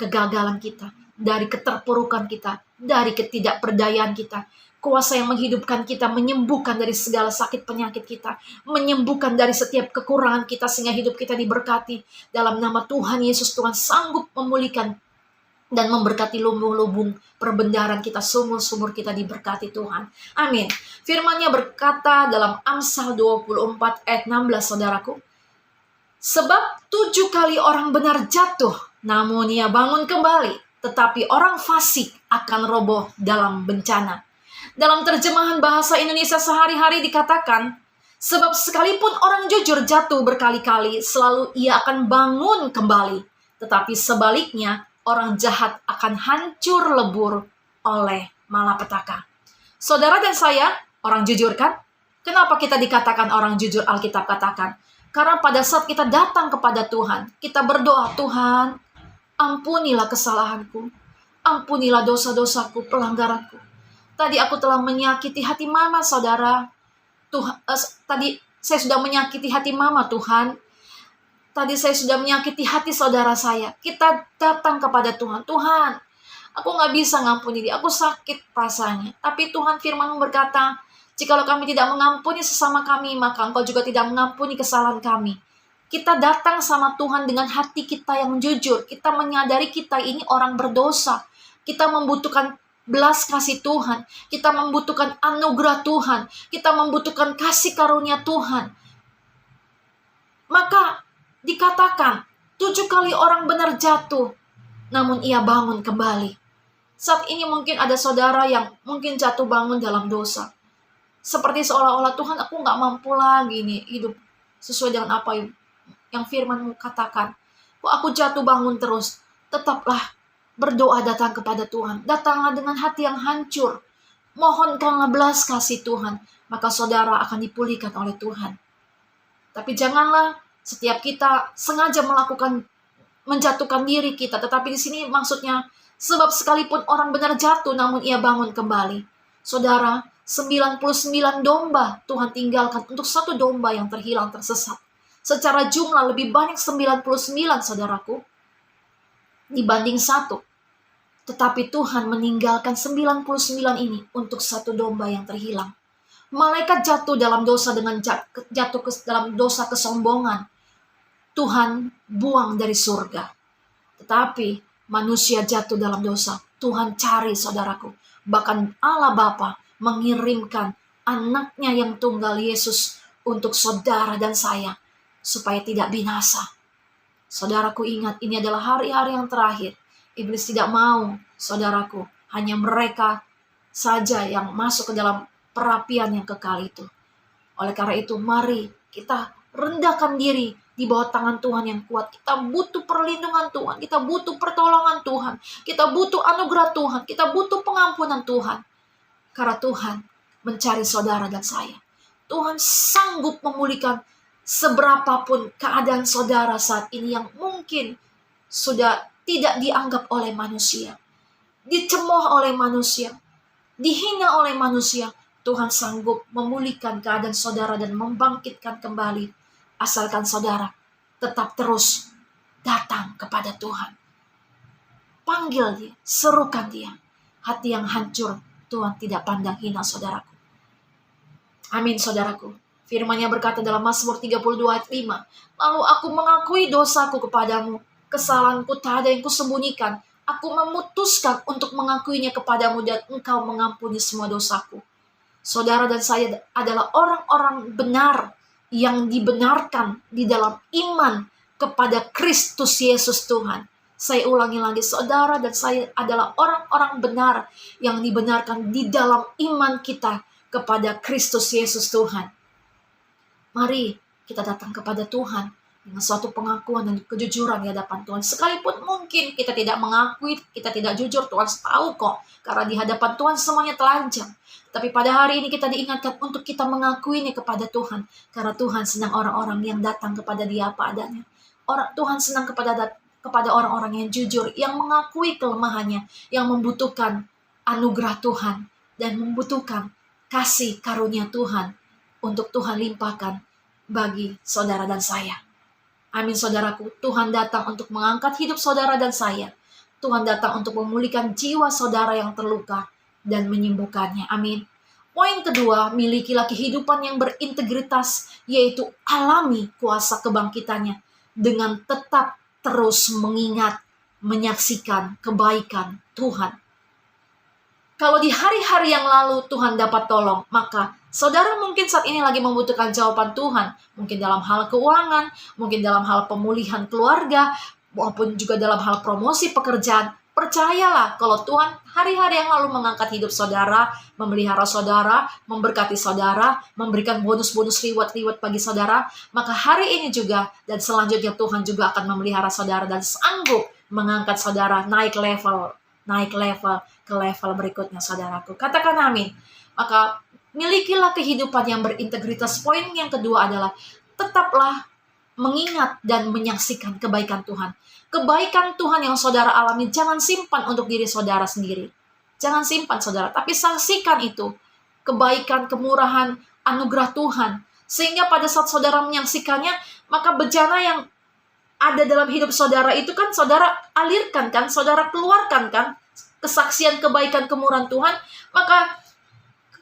kegagalan kita, dari keterpurukan kita, dari ketidakberdayaan kita, kuasa yang menghidupkan kita, menyembuhkan dari segala sakit penyakit kita, menyembuhkan dari setiap kekurangan kita sehingga hidup kita diberkati. Dalam nama Tuhan Yesus, Tuhan sanggup memulihkan dan memberkati lumbung-lumbung perbendaharaan kita, sumur-sumur kita diberkati Tuhan. Amin. Firman-Nya berkata dalam Amsal 24 ayat 16, saudaraku. Sebab 7 kali orang benar jatuh, namun ia bangun kembali. Tetapi orang fasik akan roboh dalam bencana. Dalam terjemahan bahasa Indonesia sehari-hari dikatakan, sebab sekalipun orang jujur jatuh berkali-kali, selalu ia akan bangun kembali. Tetapi sebaliknya, orang jahat akan hancur lebur oleh malapetaka. Saudara dan saya, orang jujur kan? Kenapa kita dikatakan orang jujur? Alkitab katakan, karena pada saat kita datang kepada Tuhan, kita berdoa, Tuhan, ampunilah kesalahanku, ampunilah dosa-dosaku, pelanggaranku. Tadi aku telah menyakiti hati mama, saudara. Tadi saya sudah menyakiti hati mama, Tuhan. Tadi saya sudah menyakiti hati saudara saya. Kita datang kepada Tuhan. Tuhan, aku gak bisa ngampuni dia. Aku sakit rasanya. Tapi Tuhan firman berkata, jikalau kami tidak mengampuni sesama kami, maka Engkau juga tidak mengampuni kesalahan kami. Kita datang sama Tuhan dengan hati kita yang jujur. Kita menyadari kita ini orang berdosa. Kita membutuhkan belas kasih Tuhan. Kita membutuhkan anugerah Tuhan. Kita membutuhkan kasih karunia Tuhan. Maka dikatakan 7 kali orang benar jatuh, namun ia bangun kembali. Saat ini mungkin ada saudara yang mungkin jatuh bangun dalam dosa. Seperti seolah-olah, Tuhan, aku gak mampu lagi nih hidup sesuai dengan apa yang firman-Mu katakan. Kok aku jatuh bangun terus? Tetaplah berdoa, datang kepada Tuhan. Datanglah dengan hati yang hancur. Mohonkanlah belas kasih Tuhan. Maka saudara akan dipulihkan oleh Tuhan. Tapi janganlah setiap kita sengaja menjatuhkan diri kita. Tetapi di sini maksudnya, sebab sekalipun orang benar jatuh, namun ia bangun kembali. Saudara, 99 domba Tuhan tinggalkan untuk 1 domba yang terhilang, tersesat. Secara jumlah lebih banyak 99, saudaraku, dibanding 1. Tetapi Tuhan meninggalkan 99 ini untuk 1 domba yang terhilang. Malaikat jatuh dalam dosa dalam dosa kesombongan. Tuhan buang dari surga. Tetapi manusia jatuh dalam dosa. Tuhan cari, saudaraku. bahkan Allah Bapa mengirimkan anaknya yang tunggal Yesus untuk saudara dan saya, supaya tidak binasa. Saudaraku, ingat, ini adalah hari-hari yang terakhir. Iblis tidak mau, saudaraku, hanya mereka saja yang masuk ke dalam perapian yang kekal itu. Oleh karena itu, mari kita rendahkan diri di bawah tangan Tuhan yang kuat. Kita butuh perlindungan Tuhan, kita butuh pertolongan Tuhan, kita butuh anugerah Tuhan, kita butuh pengampunan Tuhan. Karena Tuhan mencari saudara dan saya. Tuhan sanggup memulihkan seberapapun keadaan saudara saat ini yang mungkin sudah tidak dianggap oleh manusia, dicemooh oleh manusia, dihina oleh manusia. Tuhan sanggup memulihkan keadaan saudara dan membangkitkan kembali, asalkan saudara tetap terus datang kepada Tuhan. Panggil dia, serukan dia. Hati yang hancur Tuhan tidak pandang hina, saudaraku. Amin, saudaraku. Firman-Nya berkata dalam Mazmur 32 ayat 5, lalu aku mengakui dosaku kepadamu, kesalahanku tak ada yang kusembunyikan. Aku memutuskan untuk mengakuinya kepadamu dan engkau mengampuni semua dosaku. Saudara dan saya adalah orang-orang benar yang dibenarkan di dalam iman kepada Kristus Yesus Tuhan. Saya ulangi lagi, saudara dan saya adalah orang-orang benar yang dibenarkan di dalam iman kita kepada Kristus Yesus Tuhan. Mari kita datang kepada Tuhan dengan suatu pengakuan dan kejujuran di hadapan Tuhan. Sekalipun mungkin kita tidak mengakui, kita tidak jujur, Tuhan tahu kok. Karena di hadapan Tuhan semuanya telanjang. Tapi pada hari ini kita diingatkan untuk kita mengakuinya kepada Tuhan. Karena Tuhan senang orang-orang yang datang kepada Dia apa adanya. Tuhan senang kepada orang-orang yang jujur, yang mengakui kelemahannya, yang membutuhkan anugerah Tuhan, dan membutuhkan kasih karunia Tuhan untuk Tuhan limpahkan bagi saudara dan saya. Amin, saudaraku. Tuhan datang untuk mengangkat hidup saudara dan saya. Tuhan datang untuk memulihkan jiwa saudara yang terluka dan menyembuhkannya. Amin. Poin kedua, milikilah kehidupan yang berintegritas, yaitu alami kuasa kebangkitannya dengan tetap terus mengingat, menyaksikan kebaikan Tuhan. Kalau di hari-hari yang lalu Tuhan dapat tolong, maka saudara mungkin saat ini lagi membutuhkan jawaban Tuhan. Mungkin dalam hal keuangan, mungkin dalam hal pemulihan keluarga, maupun juga dalam hal promosi pekerjaan. Percayalah kalau Tuhan hari-hari yang lalu mengangkat hidup saudara, memelihara saudara, memberkati saudara, memberikan bonus-bonus reward bagi saudara, maka hari ini juga dan selanjutnya Tuhan juga akan memelihara saudara dan sanggup mengangkat saudara naik level ke level berikutnya, saudaraku. Katakan amin. Maka milikilah kehidupan yang berintegritas. Poin yang kedua adalah tetaplah mengingat dan menyaksikan kebaikan Tuhan. Kebaikan Tuhan yang saudara alami jangan simpan untuk diri saudara sendiri. Jangan simpan, saudara, tapi saksikan itu. Kebaikan, kemurahan, anugerah Tuhan. Sehingga pada saat saudara menyaksikannya, maka bejana yang ada dalam hidup saudara itu kan saudara alirkan kan, saudara keluarkan kan, kesaksian kebaikan kemurahan Tuhan, maka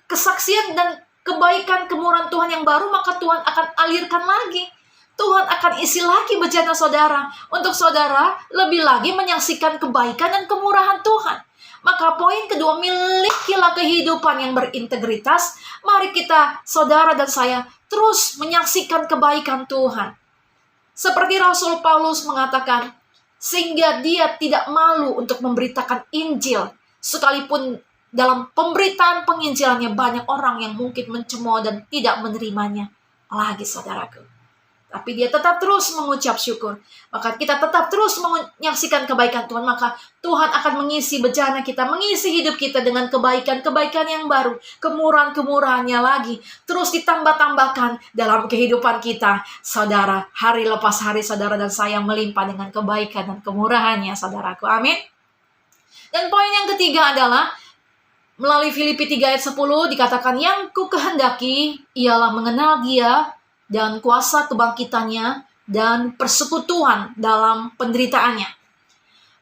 kesaksian dan kebaikan kemurahan Tuhan yang baru, maka Tuhan akan alirkan lagi. Tuhan akan isi lagi bejana saudara, untuk saudara lebih lagi menyaksikan kebaikan dan kemurahan Tuhan. Maka poin kedua, milikilah kehidupan yang berintegritas. Mari kita, saudara dan saya, terus menyaksikan kebaikan Tuhan. Seperti Rasul Paulus mengatakan, sehingga dia tidak malu untuk memberitakan Injil. Sekalipun dalam pemberitaan penginjilannya banyak orang yang mungkin mencemooh dan tidak menerimanya lagi, saudaraku. Tapi dia tetap terus mengucap syukur. Maka kita tetap terus menyaksikan kebaikan Tuhan. Maka Tuhan akan mengisi bejana kita, mengisi hidup kita dengan kebaikan-kebaikan yang baru. Kemurahan-kemurahannya lagi. Terus ditambah-tambahkan dalam kehidupan kita. Saudara, hari lepas hari saudara dan saya melimpah dengan kebaikan dan kemurahannya, saudaraku. Amin. Dan poin yang ketiga adalah, melalui Filipi 3 ayat 10 dikatakan, yang ku kehendaki ialah mengenal Dia dan kuasa kebangkitannya dan persekutuan dalam penderitaannya.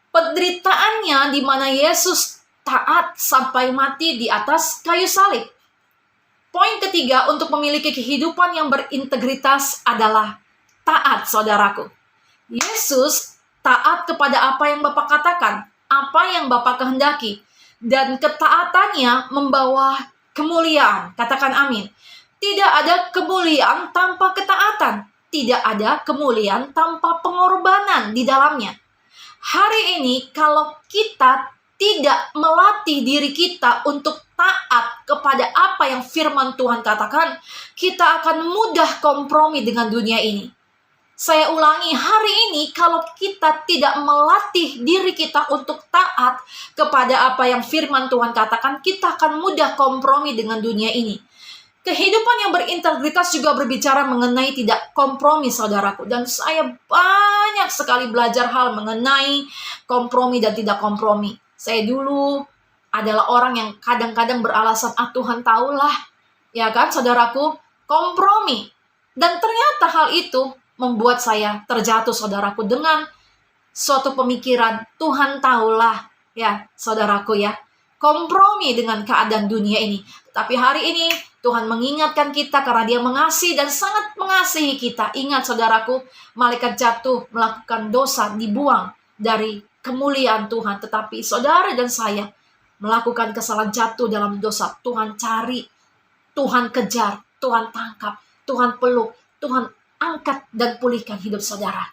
Penderitaannya di mana Yesus taat sampai mati di atas kayu salib. Poin ketiga untuk memiliki kehidupan yang berintegritas adalah taat, saudaraku. Yesus taat kepada apa yang Bapa katakan, apa yang Bapa kehendaki. dan ketaatannya membawa kemuliaan. Katakan amin. Tidak ada kemuliaan tanpa ketaatan. Tidak ada kemuliaan tanpa pengorbanan di dalamnya. Hari ini kalau kita tidak melatih diri kita untuk taat kepada apa yang firman Tuhan katakan, kita akan mudah kompromi dengan dunia ini. Saya ulangi, hari ini kalau kita tidak melatih diri kita untuk taat kepada apa yang firman Tuhan katakan, kita akan mudah kompromi dengan dunia ini. Kehidupan yang berintegritas juga berbicara mengenai tidak kompromi, saudaraku. Dan saya banyak sekali belajar hal mengenai kompromi dan tidak kompromi. Saya dulu adalah orang yang kadang-kadang beralasan, Tuhan tahulah, ya kan saudaraku, kompromi. Dan ternyata hal itu membuat saya terjatuh, saudaraku, dengan suatu pemikiran, Tuhan tahulah, ya saudaraku ya, kompromi dengan keadaan dunia ini. Tapi hari ini Tuhan mengingatkan kita karena Dia mengasihi dan sangat mengasihi kita. Ingat saudaraku, malaikat jatuh melakukan dosa, dibuang dari kemuliaan Tuhan. Tetapi saudara dan saya melakukan kesalahan, jatuh dalam dosa. Tuhan cari, Tuhan kejar, Tuhan tangkap, Tuhan peluk, Tuhan angkat dan pulihkan hidup saudara.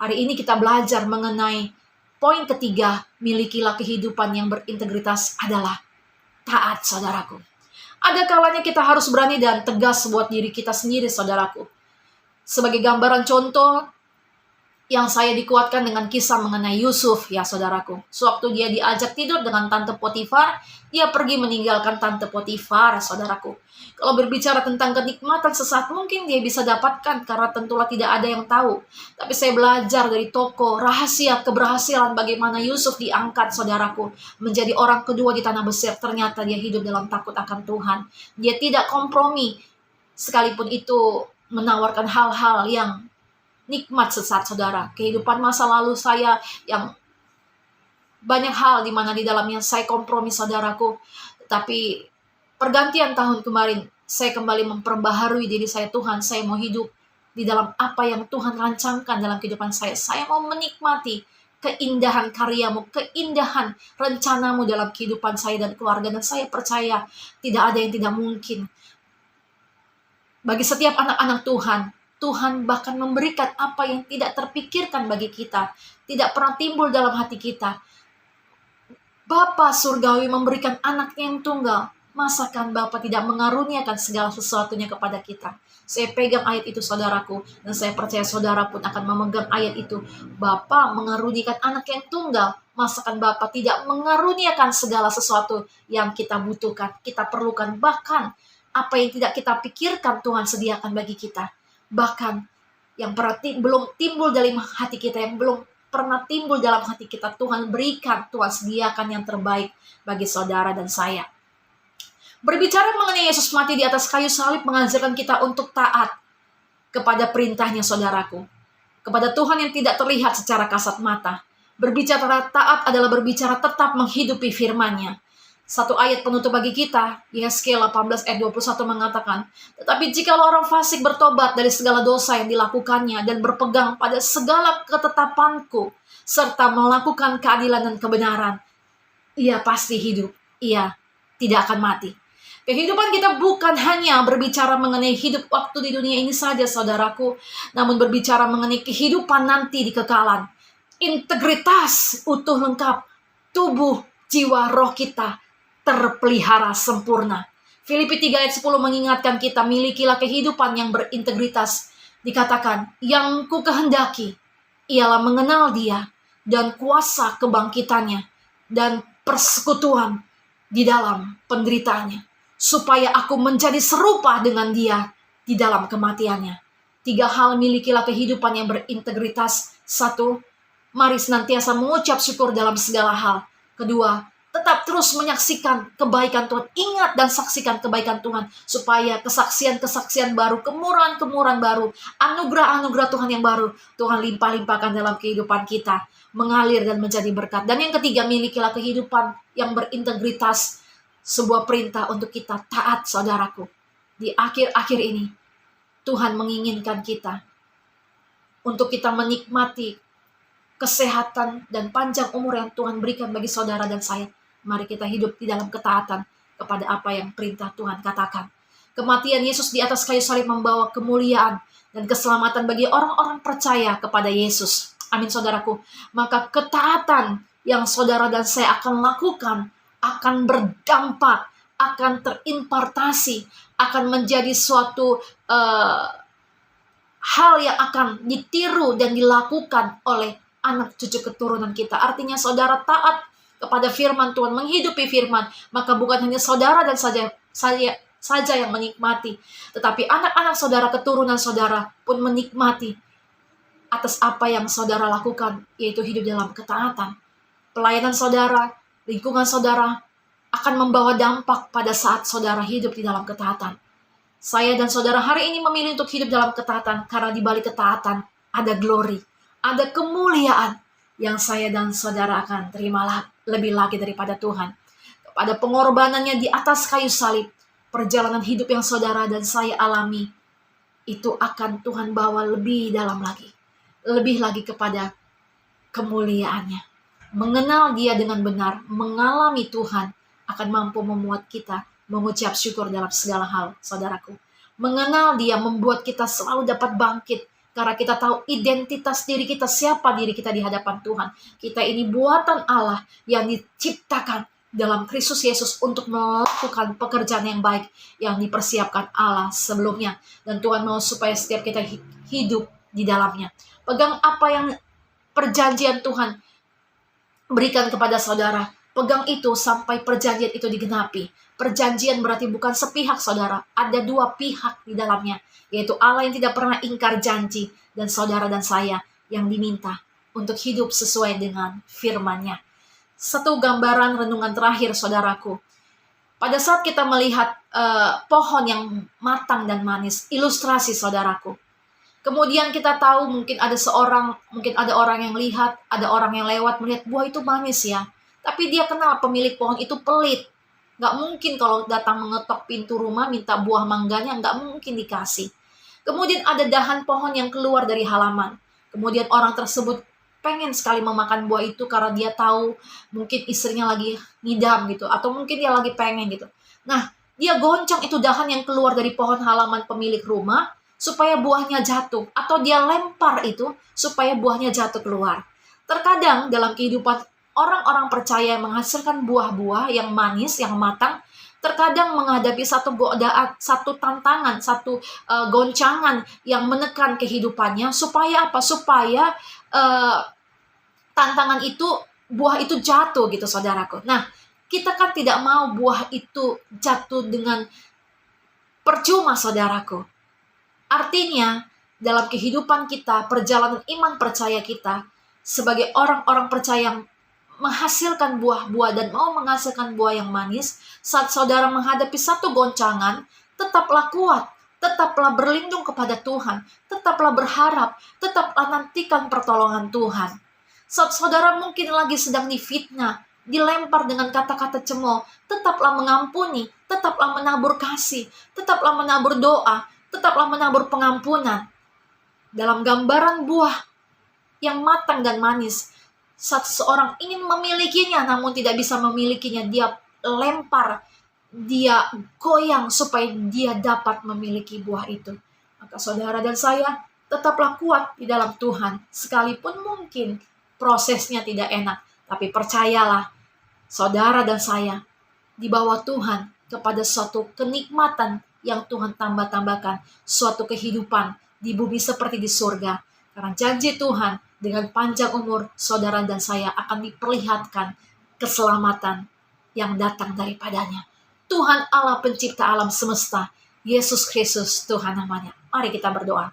Hari ini kita belajar mengenai poin ketiga, milikilah kehidupan yang berintegritas adalah taat, saudaraku. Ada kalanya kita harus berani dan tegas buat diri kita sendiri, saudaraku. Sebagai gambaran contoh, yang saya dikuatkan dengan kisah mengenai Yusuf, ya saudaraku. Sewaktu dia diajak tidur dengan Tante Potifar, dia pergi meninggalkan Tante Potifar, saudaraku. Kalau berbicara tentang kenikmatan sesaat, mungkin dia bisa dapatkan karena tentulah tidak ada yang tahu. Tapi saya belajar dari toko rahasia keberhasilan bagaimana Yusuf diangkat, saudaraku, menjadi orang kedua di tanah Mesir. Ternyata dia hidup dalam takut akan Tuhan. Dia tidak kompromi, sekalipun itu menawarkan hal-hal yang nikmat sesaat, saudara. Kehidupan masa lalu saya yang banyak hal di mana di dalamnya saya kompromi, saudaraku. Tetapi pergantian tahun kemarin, saya kembali memperbaharui diri saya. Tuhan, saya mau hidup di dalam apa yang Tuhan rancangkan dalam kehidupan saya. Saya mau menikmati keindahan karyamu, keindahan rencanamu dalam kehidupan saya dan keluarga. Dan saya percaya tidak ada yang tidak mungkin. Bagi setiap anak-anak Tuhan, Tuhan bahkan memberikan apa yang tidak terpikirkan bagi kita, tidak pernah timbul dalam hati kita. Bapa surgawi memberikan anaknya yang tunggal. Masakan Bapa tidak mengaruniakan segala sesuatunya kepada kita? Saya pegang ayat itu, saudaraku, dan saya percaya saudara pun akan memegang ayat itu. Bapa mengaruniakan anak yang tunggal. Masakan Bapa tidak mengaruniakan segala sesuatu yang kita butuhkan, kita perlukan, bahkan apa yang tidak kita pikirkan Tuhan sediakan bagi kita. Bahkan yang belum timbul dalam hati kita, yang belum pernah timbul dalam hati kita, Tuhan berikan, Tuhan sediakan yang terbaik bagi saudara dan saya. Berbicara mengenai Yesus mati di atas kayu salib mengajarkan kita untuk taat kepada perintahnya, saudaraku. Kepada Tuhan yang tidak terlihat secara kasat mata. Berbicara taat adalah berbicara tetap menghidupi firman-Nya. Satu ayat penutup bagi kita, Yesaya 18 ayat 21 mengatakan, tetapi jikalau orang fasik bertobat dari segala dosa yang dilakukannya dan berpegang pada segala ketetapanku, serta melakukan keadilan dan kebenaran, ia pasti hidup, ia tidak akan mati. Kehidupan kita bukan hanya berbicara mengenai hidup waktu di dunia ini saja, saudaraku, namun berbicara mengenai kehidupan nanti di kekalan. Integritas utuh lengkap, tubuh, jiwa, roh kita terpelihara sempurna. Filipi 3 ayat 10 mengingatkan kita, milikilah kehidupan yang berintegritas. Dikatakan, yang ku kehendaki ialah mengenal Dia dan kuasa kebangkitannya dan persekutuan di dalam penderitaannya, supaya aku menjadi serupa dengan Dia di dalam kematiannya. 3 hal milikilah kehidupan yang berintegritas. 1, mari senantiasa mengucap syukur dalam segala hal. 2, tetap terus menyaksikan kebaikan Tuhan. Ingat dan saksikan kebaikan Tuhan. Supaya kesaksian-kesaksian baru, kemurahan-kemurahan baru, anugerah-anugerah Tuhan yang baru, Tuhan limpah-limpahkan dalam kehidupan kita. Mengalir dan menjadi berkat. Dan yang ketiga, milikilah kehidupan yang berintegritas. Sebuah perintah untuk kita taat, saudaraku. Di akhir-akhir ini, Tuhan menginginkan kita untuk kita menikmati kesehatan dan panjang umur yang Tuhan berikan bagi saudara dan saya. Mari kita hidup di dalam ketaatan kepada apa yang perintah Tuhan katakan. Kematian Yesus di atas kayu salib membawa kemuliaan dan keselamatan bagi orang-orang percaya kepada Yesus. Amin saudaraku. Maka ketaatan yang saudara dan saya akan lakukan akan berdampak, akan terimpartasi, akan menjadi suatu hal yang akan ditiru dan dilakukan oleh anak cucu keturunan kita. Artinya saudara taat kepada firman Tuhan, menghidupi firman, maka bukan hanya saudara dan saya saja yang menikmati, tetapi anak-anak saudara, keturunan saudara pun menikmati atas apa yang saudara lakukan, yaitu hidup dalam ketaatan. Pelayanan saudara, lingkungan saudara akan membawa dampak pada saat saudara hidup di dalam ketaatan. Saya dan saudara hari ini memilih untuk hidup dalam ketaatan, karena di balik ketaatan ada glory, ada kemuliaan yang saya dan saudara akan terima lebih lagi daripada Tuhan. Kepada pengorbanannya di atas kayu salib, perjalanan hidup yang saudara dan saya alami, itu akan Tuhan bawa lebih dalam lagi. Lebih lagi kepada kemuliaannya. Mengenal Dia dengan benar, mengalami Tuhan, akan mampu memuat kita mengucap syukur dalam segala hal, saudaraku. Mengenal Dia membuat kita selalu dapat bangkit, karena kita tahu identitas diri kita, siapa diri kita di hadapan Tuhan. Kita ini buatan Allah yang diciptakan dalam Kristus Yesus untuk melakukan pekerjaan yang baik yang dipersiapkan Allah sebelumnya. Dan Tuhan mau supaya setiap kita hidup di dalamnya. Pegang apa yang perjanjian Tuhan berikan kepada saudara. Pegang itu sampai perjanjian itu digenapi. Perjanjian berarti bukan sepihak saudara. Ada dua pihak di dalamnya. Yaitu Allah yang tidak pernah ingkar janji. Dan saudara dan saya yang diminta untuk hidup sesuai dengan firman-Nya. Satu gambaran renungan terakhir saudaraku. Pada saat kita melihat pohon yang matang dan manis. Ilustrasi saudaraku. Kemudian kita tahu mungkin ada orang yang lihat. Ada orang yang lewat melihat buah itu manis ya. Tapi dia kenal pemilik pohon itu pelit. Nggak mungkin kalau datang mengetok pintu rumah minta buah mangganya, nggak mungkin dikasih. Kemudian ada dahan pohon yang keluar dari halaman. Kemudian orang tersebut pengen sekali memakan buah itu karena dia tahu mungkin istrinya lagi ngidam gitu. Atau mungkin dia lagi pengen gitu. Nah, dia goncang itu dahan yang keluar dari pohon halaman pemilik rumah supaya buahnya jatuh. Atau dia lempar itu supaya buahnya jatuh keluar. Terkadang dalam kehidupan orang-orang percaya yang menghasilkan buah-buah yang manis, yang matang, terkadang menghadapi satu godaan, satu tantangan, satu goncangan yang menekan kehidupannya. Supaya apa? Supaya tantangan itu, buah itu jatuh gitu saudaraku. Nah, kita kan tidak mau buah itu jatuh dengan percuma saudaraku. Artinya, dalam kehidupan kita, perjalanan iman percaya kita, sebagai orang-orang percaya yang menghasilkan buah-buah dan mau menghasilkan buah yang manis, saat saudara menghadapi satu goncangan, tetaplah kuat, tetaplah berlindung kepada Tuhan, tetaplah berharap, tetaplah nantikan pertolongan Tuhan. Saat saudara mungkin lagi sedang difitnah, dilempar dengan kata-kata cemooh, tetaplah mengampuni, tetaplah menabur kasih, tetaplah menabur doa, tetaplah menabur pengampunan. Dalam gambaran buah yang matang dan manis, saat seseorang ingin memilikinya namun tidak bisa memilikinya, dia lempar, dia goyang supaya dia dapat memiliki buah itu. Maka saudara dan saya tetaplah kuat di dalam Tuhan, sekalipun mungkin prosesnya tidak enak. Tapi percayalah, saudara dan saya di bawah Tuhan kepada suatu kenikmatan yang Tuhan tambah-tambahkan, suatu kehidupan di bumi seperti di surga. Karena janji Tuhan, dengan panjang umur, saudara dan saya akan diperlihatkan keselamatan yang datang daripadanya. Tuhan Allah pencipta alam semesta, Yesus Kristus Tuhan namanya. Mari kita berdoa.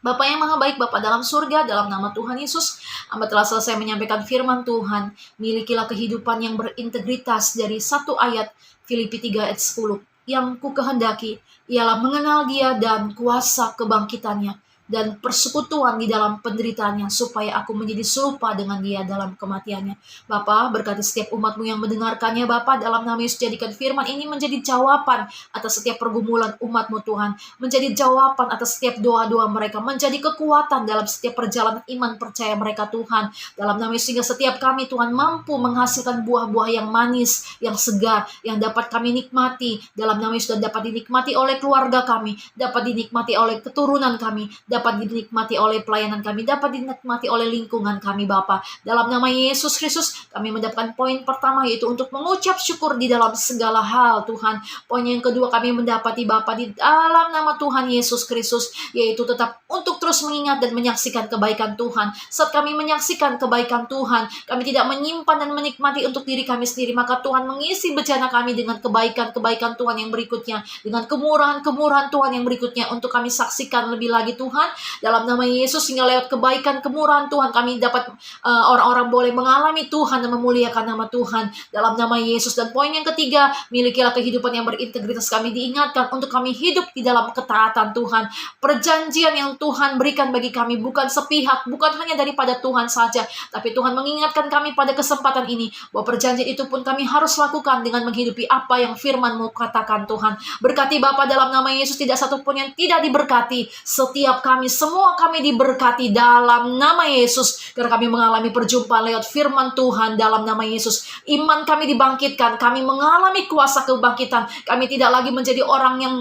Bapa yang maha baik, Bapa dalam surga, dalam nama Tuhan Yesus, hamba telah selesai menyampaikan firman Tuhan. Milikilah kehidupan yang berintegritas dari satu ayat Filipi 3 ayat 10. Yang ku kehendaki ialah mengenal Dia dan kuasa kebangkitannya, dan persekutuan di dalam penderitaannya, supaya aku menjadi serupa dengan dia dalam kematiannya. Bapa, berkati setiap umat-Mu yang mendengarkannya Bapa, dalam nama Yesus jadikan firman ini menjadi jawaban atas setiap pergumulan umat-Mu Tuhan, menjadi jawaban atas setiap doa-doa mereka, menjadi kekuatan dalam setiap perjalanan iman percaya mereka Tuhan, dalam nama Yesus, sehingga setiap kami Tuhan mampu menghasilkan buah-buah yang manis, yang segar, yang dapat kami nikmati dalam nama Yesus, dan dapat dinikmati oleh keluarga kami, dapat dinikmati oleh keturunan kami, dapat dinikmati oleh pelayanan kami, dapat dinikmati oleh lingkungan kami Bapa. Dalam nama Yesus Kristus kami mendapatkan poin pertama, yaitu untuk mengucap syukur di dalam segala hal Tuhan. Poin yang kedua, kami mendapati Bapa di dalam nama Tuhan Yesus Kristus, yaitu tetap untuk terus mengingat dan menyaksikan kebaikan Tuhan. Saat kami menyaksikan kebaikan Tuhan, kami tidak menyimpan dan menikmati untuk diri kami sendiri, maka Tuhan mengisi bejana kami dengan kebaikan-kebaikan Tuhan yang berikutnya, dengan kemurahan-kemurahan Tuhan yang berikutnya, untuk kami saksikan lebih lagi Tuhan, dalam nama Yesus, sehingga lewat kebaikan kemurahan Tuhan kami dapat orang-orang boleh mengalami Tuhan dan memuliakan nama Tuhan dalam nama Yesus. Dan poin yang ketiga, milikilah kehidupan yang berintegritas. Kami diingatkan untuk kami hidup di dalam ketaatan Tuhan. Perjanjian yang Tuhan berikan bagi kami bukan sepihak, bukan hanya daripada Tuhan saja, tapi Tuhan mengingatkan kami pada kesempatan ini bahwa perjanjian itu pun kami harus lakukan dengan menghidupi apa yang firman-Mu katakan Tuhan. Berkati Bapa dalam nama Yesus, tidak satu pun yang tidak diberkati. Setiap kami, semua kami diberkati dalam nama Yesus, karena kami mengalami perjumpaan lewat firman Tuhan dalam nama Yesus. Iman kami dibangkitkan, kami mengalami kuasa kebangkitan. Kami tidak lagi menjadi orang yang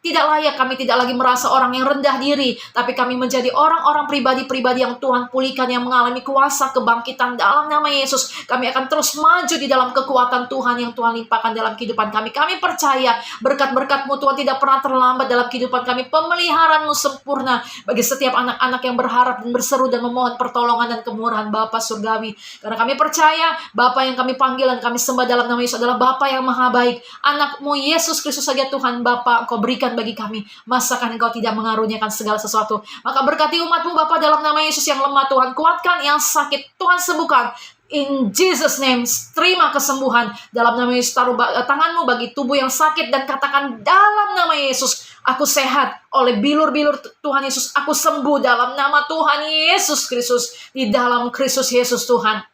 tidak layak, kami tidak lagi merasa orang yang rendah diri, tapi kami menjadi orang-orang pribadi-pribadi yang Tuhan pulihkan, yang mengalami kuasa kebangkitan dalam nama Yesus. Kami akan terus maju di dalam kekuatan Tuhan yang Tuhan limpahkan dalam kehidupan kami. Kami percaya berkat-berkat-Mu Tuhan tidak pernah terlambat dalam kehidupan kami. Pemeliharaan-Mu sempurna bagi setiap anak-anak yang berharap dan berseru dan memohon pertolongan dan kemurahan Bapa surgawi. Karena kami percaya Bapa yang kami panggil dan kami sembah dalam nama Yesus adalah Bapa yang maha baik. Anak-Mu Yesus Kristus saja Tuhan Bapa Engkau berikan bagi kami. Masakan Engkau tidak mengaruniakan segala sesuatu. Maka berkati umat-Mu Bapa dalam nama Yesus. Yang lemah Tuhan kuatkan, yang sakit Tuhan sembuhkan. In Jesus name, terima kesembuhan dalam nama Yesus. Taruh tangan-Mu bagi tubuh yang sakit dan katakan dalam nama Yesus, aku sehat oleh bilur-bilur Tuhan Yesus. Aku sembuh dalam nama Tuhan Yesus Kristus. Di dalam Kristus Yesus Tuhan.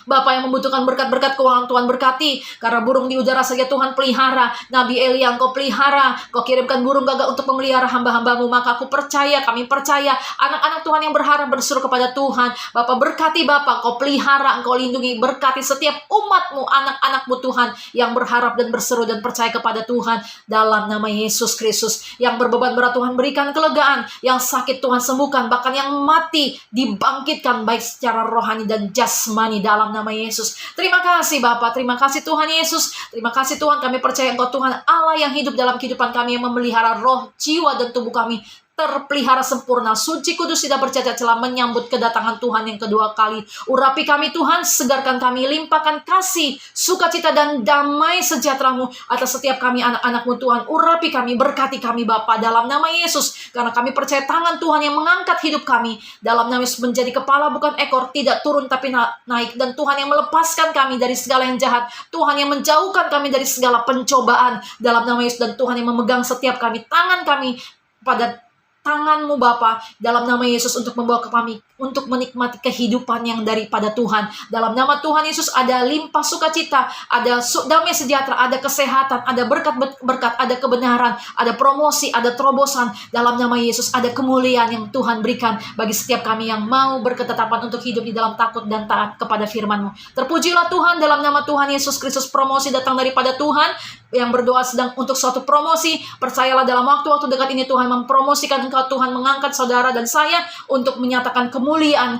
Bapak yang membutuhkan berkat-berkat keuangan Tuhan berkati, karena burung di udara saja Tuhan pelihara. Nabi Elia Engkau pelihara, Kau kirimkan burung gagak untuk memelihara hamba-hamba-Mu. Maka aku percaya, kami percaya, anak-anak Tuhan yang berharap berseru kepada Tuhan. Bapak berkati Bapak, Kau pelihara, Engkau lindungi, berkati setiap umat-Mu, anak-anak-Mu Tuhan, yang berharap dan berseru dan percaya kepada Tuhan dalam nama Yesus Kristus. Yang berbeban berat Tuhan berikan kelegaan, yang sakit Tuhan sembuhkan, bahkan yang mati dibangkitkan baik secara rohani dan jasmani dalam nama Yesus. Terima kasih Bapa, terima kasih Tuhan Yesus. Terima kasih Tuhan, kami percaya Engkau Tuhan Allah yang hidup dalam kehidupan kami, yang memelihara roh, jiwa, dan tubuh kami terpelihara sempurna, suci, kudus, tidak bercacat celah, menyambut kedatangan Tuhan yang kedua kali. Urapi kami Tuhan, segarkan kami, limpahkan kasih, sukacita, dan damai sejahtera-Mu atas setiap kami anak-anak-Mu Tuhan. Urapi kami, berkati kami Bapa dalam nama Yesus, karena kami percaya tangan Tuhan yang mengangkat hidup kami dalam nama Yesus, menjadi kepala bukan ekor, tidak turun tapi naik. Dan Tuhan yang melepaskan kami dari segala yang jahat, Tuhan yang menjauhkan kami dari segala pencobaan dalam nama Yesus. Dan Tuhan yang memegang setiap kami, tangan kami pada tangan-Mu Bapa dalam nama Yesus, untuk membawa ke kami untuk menikmati kehidupan yang daripada Tuhan. Dalam nama Tuhan Yesus ada limpah sukacita, ada damai sejahtera, ada kesehatan, ada berkat-berkat, ada kebenaran, ada promosi, ada terobosan. Dalam nama Yesus ada kemuliaan yang Tuhan berikan bagi setiap kami yang mau berketetapan untuk hidup di dalam takut dan taat kepada firman-Mu. Terpujilah Tuhan dalam nama Tuhan Yesus Kristus. Promosi datang daripada Tuhan. Yang berdoa sedang untuk suatu promosi, percayalah dalam waktu-waktu dekat ini Tuhan mempromosikan Engkau. Tuhan mengangkat saudara dan saya untuk menyatakan kemuliaan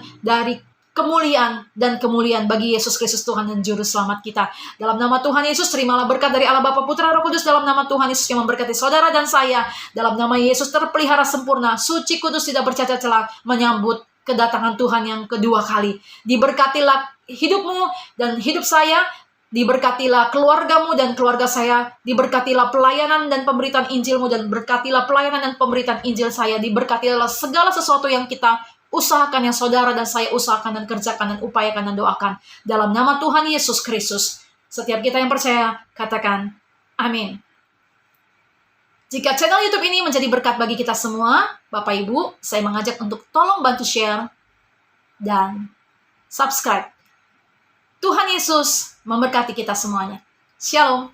dan kemuliaan bagi Yesus Kristus Tuhan dan Juru Selamat kita. Dalam nama Tuhan Yesus, terimalah berkat dari Allah Bapa, Putra, Roh Kudus. Dalam nama Tuhan Yesus yang memberkati saudara dan saya. Dalam nama Yesus terpelihara sempurna, suci, kudus, tidak bercacat celah, menyambut kedatangan Tuhan yang kedua kali. Diberkatilah hidupmu dan hidup saya. Diberkatilah keluargamu dan keluarga saya. Diberkatilah pelayanan dan pemberitaan Injil-Mu, dan berkatilah pelayanan dan pemberitaan Injil saya. Diberkatilah segala sesuatu yang kita usahakan, yang saudara dan saya usahakan dan kerjakan dan upayakan dan doakan. Dalam nama Tuhan Yesus Kristus. Setiap kita yang percaya, katakan amin. Jika channel YouTube ini menjadi berkat bagi kita semua, Bapak Ibu, saya mengajak untuk tolong bantu share dan subscribe. Tuhan Yesus memberkati kita semuanya. Shalom.